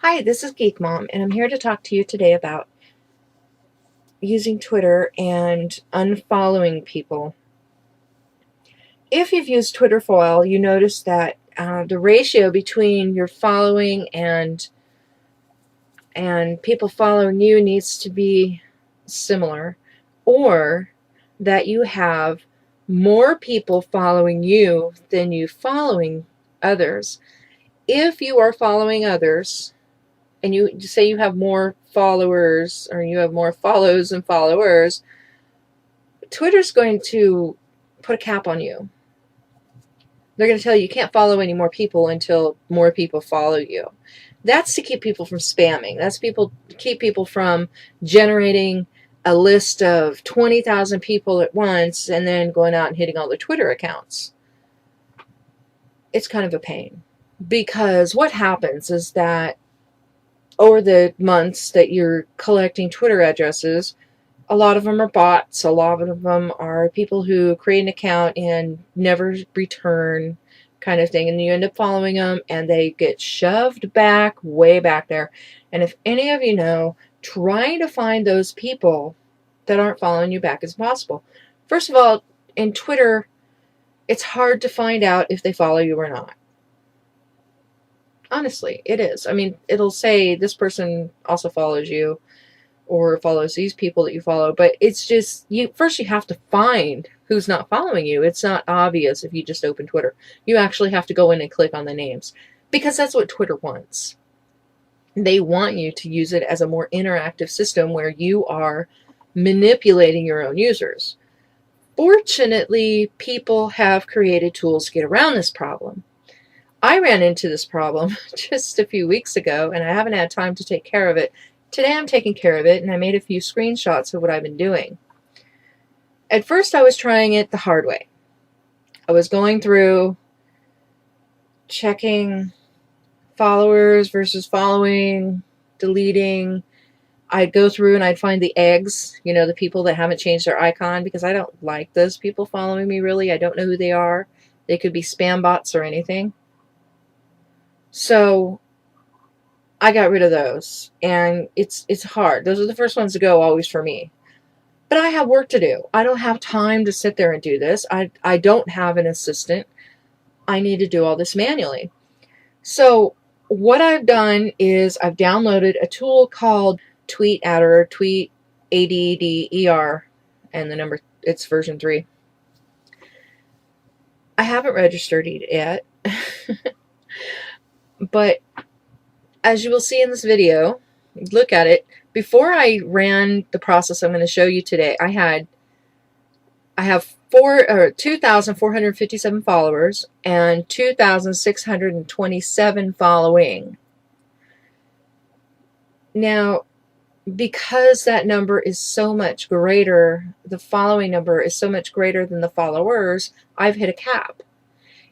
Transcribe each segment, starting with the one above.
Hi, this is Geek Mom, and I'm here to talk to you today about using Twitter and unfollowing people. If you've used Twitter for a while, you notice that the ratio between your following and people following you needs to be similar, or that you have more people following you than you following others. If you are following others, and you say you have more followers or you have more follows and followers, Twitter's going to put a cap on you. They're going to tell you can't follow any more people until more people follow you. That's to keep people from spamming. That's keep people from generating a list of 20,000 people at once and then going out and hitting all their Twitter accounts. It's kind of a pain, because what happens is that over the months that you're collecting Twitter addresses, a lot of them are bots. A lot of them are people who create an account and never return, kind of thing. And you end up following them and they get shoved back, way back there. And if any of you know, trying to find those people that aren't following you back is impossible. First of all, in Twitter, it's hard to find out if they follow you or not. Honestly, it is. I mean, it'll say this person also follows you or follows these people that you follow, but it's just, you have to find who's not following you. It's not obvious if you just open Twitter. You actually have to go in and click on the names, because that's what Twitter wants. They want you to use it as a more interactive system where you are manipulating your own users. Fortunately, people have created tools to get around this problem. I ran into this problem just a few weeks ago, and I haven't had time to take care of it. Today I'm taking care of it, and I made a few screenshots of what I've been doing. At first I was trying it the hard way. I was going through, checking followers versus following, deleting. I'd go through and I'd find the eggs, the people that haven't changed their icon, because I don't like those people following me, really. I don't know who they are. They could be spam bots or anything. So I got rid of those, and it's hard. Those are the first ones to go, always, for me. But I have work to do. I don't have time to sit there and do this. I don't have an assistant. I need to do all this manually. So what I've done is I've downloaded a tool called TweetAdder, TweetAdder, and the number, it's version 3. I haven't registered it yet. But as you will see in this video, look at it. Before I ran the process I'm going to show you today, I have 2,457 followers and 2,627 following. Now, because that number is so much greater, the following number is so much greater than the followers, I've hit a cap.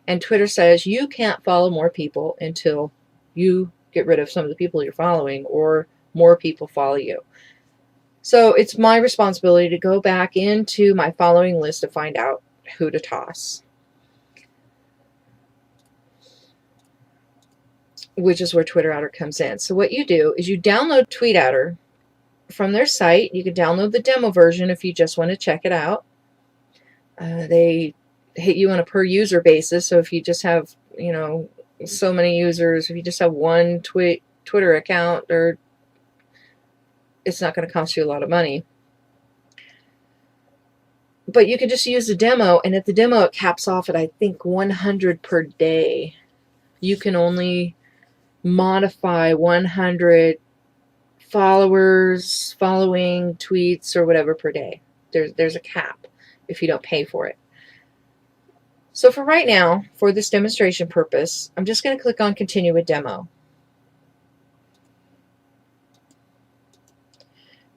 And Twitter says you can't follow more people until you get rid of some of the people you're following or more people follow you. So it's my responsibility to go back into my following list to find out who to toss, which is where TweetAdder comes in. So what you do is you download TweetAdder from their site. You can download the demo version if you just want to check it out. They hit you on a per user basis. So if you just have, so many users, if you just have one Twitter account, or it's not going to cost you a lot of money. But you could just use the demo, and at the demo it caps off at, I think, 100 per day. You can only modify 100 followers, following, tweets, or whatever per day. There's a cap if you don't pay for it. So for right now, for this demonstration purpose, I'm just going to click on Continue with Demo.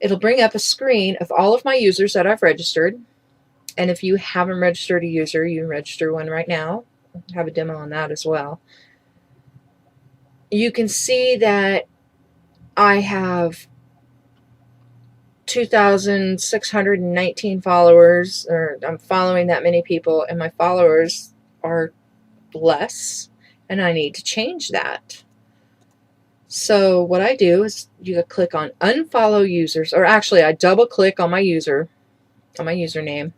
It'll bring up a screen of all of my users that I've registered. And if you haven't registered a user, you can register one right now. I have a demo on that as well. You can see that I have 2,619 followers, or I'm following that many people, and my followers are less, and I need to change that. So what I do is you click on unfollow users, or actually I double click on my username,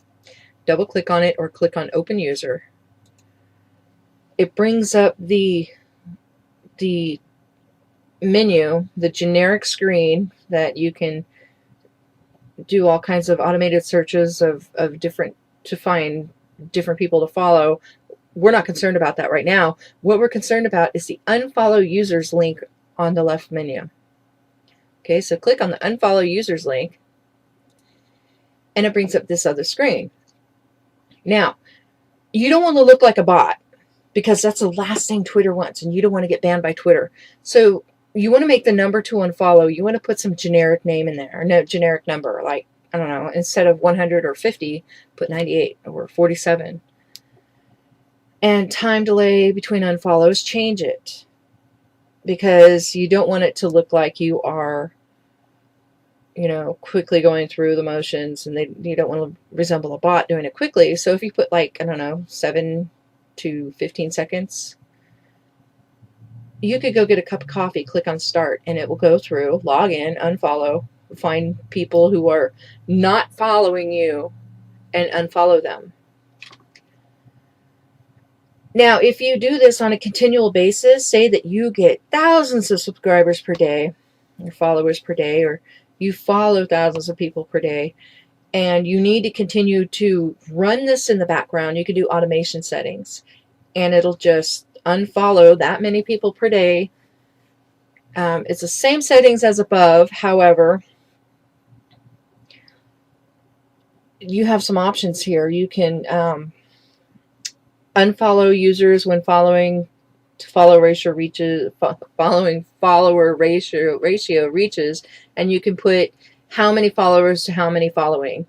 double click on it or click on open user. It brings up the menu, the generic screen that you can do all kinds of automated searches of different, to find different people to follow. We're not concerned about that right now. What we're concerned about is the unfollow users link on the left menu. Okay, so click on the unfollow users link and it brings up this other screen. Now, you don't want to look like a bot because that's the last thing Twitter wants, and you don't want to get banned by Twitter. So you want to make the number to unfollow, you want to put some generic name in there, or no, generic number, like, I don't know, instead of 100 or 50, put 98 or 47. And time delay between unfollows, change it, because you don't want it to look like you are, you know, quickly going through the motions, and you don't want to resemble a bot doing it quickly. So if you put, like, I don't know, 7 to 15 seconds, you could go get a cup of coffee, click on start, and it will go through, log in, unfollow, find people who are not following you and unfollow them. Now, if you do this on a continual basis, say that you get thousands of subscribers per day, or followers per day, or you follow thousands of people per day, and you need to continue to run this in the background, you can do automation settings, and it'll just unfollow that many people per day. It's the same settings as above. However, you have some options here. You can unfollow users when following to follow ratio reaches, following follower ratio reaches, and you can put how many followers to how many following,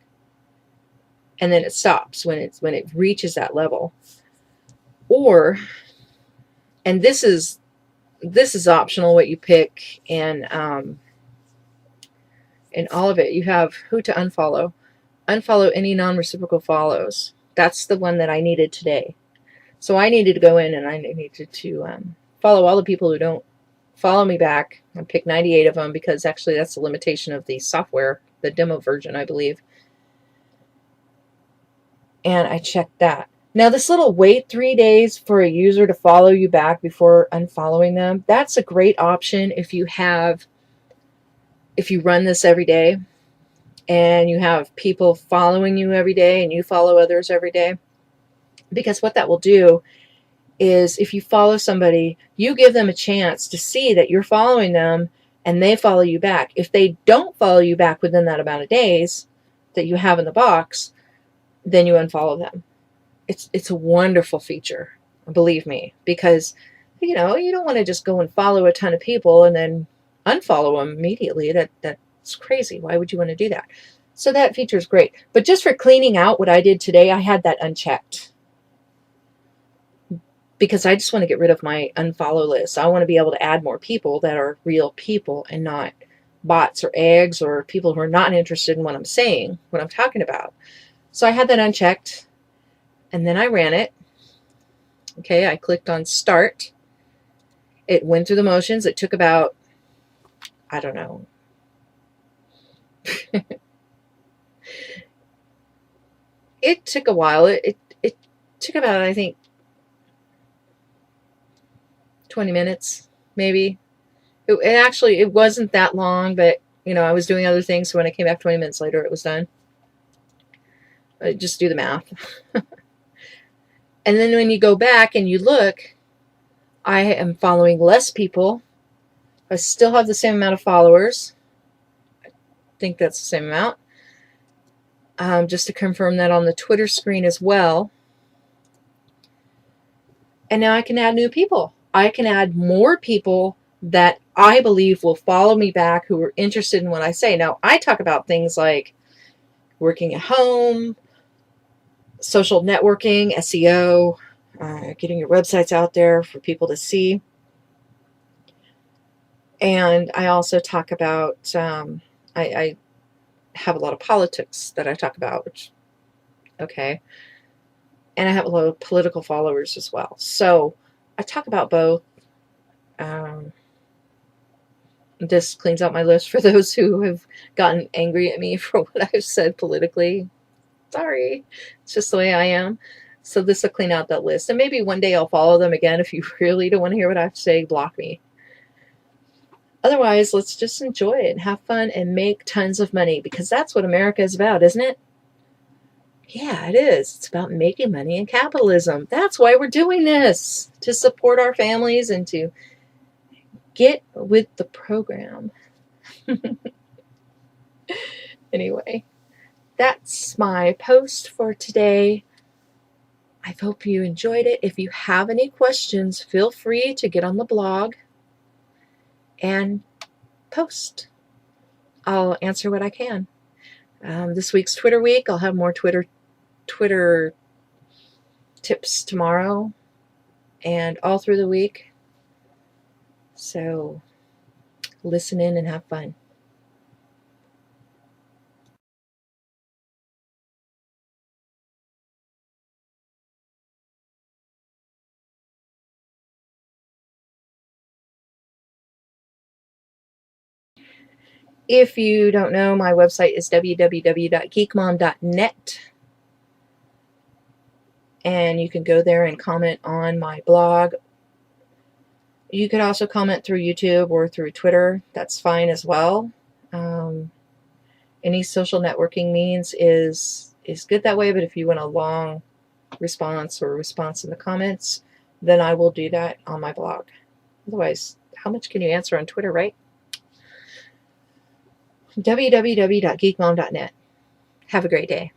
and then it stops when it reaches that level. Or, and this is optional what you pick, and in all of it you have who to unfollow. Unfollow any non-reciprocal follows. That's the one that I needed today. So I needed to go in and I needed to follow all the people who don't follow me back. I picked 98 of them because actually that's the limitation of the software, the demo version, I believe. And I checked that. Now this little wait 3 days for a user to follow you back before unfollowing them, that's a great option if you run this every day and you have people following you every day and you follow others every day. Because what that will do is, if you follow somebody, you give them a chance to see that you're following them and they follow you back. If they don't follow you back within that amount of days that you have in the box, then you unfollow them. It's a wonderful feature, believe me, because you don't want to just go and follow a ton of people and then unfollow them immediately. That's crazy. Why would you want to do that? So that feature is great. But just for cleaning out what I did today, I had that unchecked, because I just want to get rid of my unfollow list. I want to be able to add more people that are real people and not bots or eggs or people who are not interested in what I'm saying, what I'm talking about. So I had that unchecked, and then I ran it. Okay, I clicked on start. It went through the motions. It took about, I don't know, it took a while. It took about, I think, 20 minutes, maybe. It wasn't that long, but I was doing other things, so when I came back 20 minutes later, it was done. Just do the math. And then when you go back and you look, I am following less people. I still have the same amount of followers. I think that's the same amount. Just to confirm that on the Twitter screen as well. And now I can add new people. I can add more people that I believe will follow me back, who are interested in what I say. Now, I talk about things like working at home, social networking, SEO, getting your websites out there for people to see. And I also talk about, I have a lot of politics that I talk about, which, okay. And I have a lot of political followers as well. So I talk about both. This cleans out my list for those who have gotten angry at me for what I've said politically. Sorry. It's just the way I am. So this will clean out that list. And maybe one day I'll follow them again. If you really don't want to hear what I have to say, block me. Otherwise, let's just enjoy it and have fun and make tons of money, because that's what America is about, isn't it? Yeah, it is. It's about making money and capitalism. That's why we're doing this, to support our families and to get with the program. Anyway, that's my post for today. I hope you enjoyed it. If you have any questions, feel free to get on the blog and post. I'll answer what I can. This week's Twitter week. I'll have more Twitter tips tomorrow and all through the week. So listen in and have fun. If you don't know, my website is www.geekmom.net. And you can go there and comment on my blog. You could also comment through YouTube or through Twitter. That's fine as well. Any social networking means is good that way, but if you want a long response or a response in the comments, then I will do that on my blog. Otherwise, how much can you answer on Twitter, right? www.geekmom.net. Have a great day.